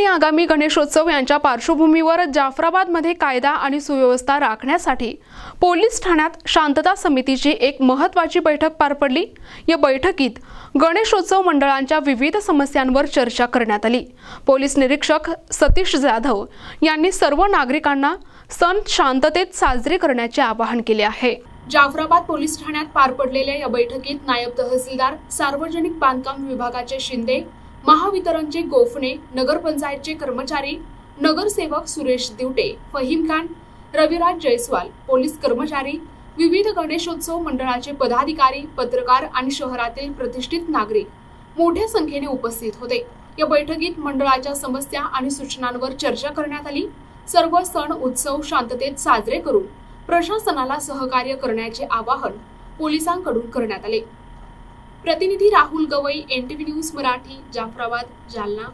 आणि आगामी गणेशोत्सव यांच्या पार्श्वभूमीवर जाफराबादमध्ये कायदा आणि सुव्यवस्था राखण्यासाठी पोलीस ठाण्यात शांतता समितीची एक महत्त्वाची बैठक पार पडली। या बैठकीत गणेशोत्सव मंडळांच्या विविध समस्यांवर चर्चा करण्यात आली। पोलीस निरीक्षक सतीश जाधव यांनी सर्व नागरिकांना सण शांततेत साजरे करण्याचे आवाहन केले आहे। जाफराबाद पोलीस ठाण्यात पार पडलेल्या या बैठकीत नायब तहसीलदार, सार्वजनिक बांधकाम विभागाचे शिंदे, महावितरणचे गोफणे, नगरपंचायतचे कर्मचारी, नगरसेवक सुरेश दिवटे, फहीम खान, रविराज जयस्वाल, पोलीस कर्मचारी, विविध गणेशोत्सव मंडळाचे पदाधिकारी, पत्रकार आणि शहरातील प्रतिष्ठित नागरिक मोठ्या संख्येने उपस्थित होते। या बैठकीत मंडळाच्या समस्या आणि सूचनांवर चर्चा करण्यात आली। सर्व सण उत्सव शांततेत साजरे करून प्रशासनाला सहकार्य करण्याचे आवाहन पोलिसांकडून करण्यात आले। प्रतिनिधी राहुल गवई, NTV न्यूज मराठी, जाफराबाद, जालना।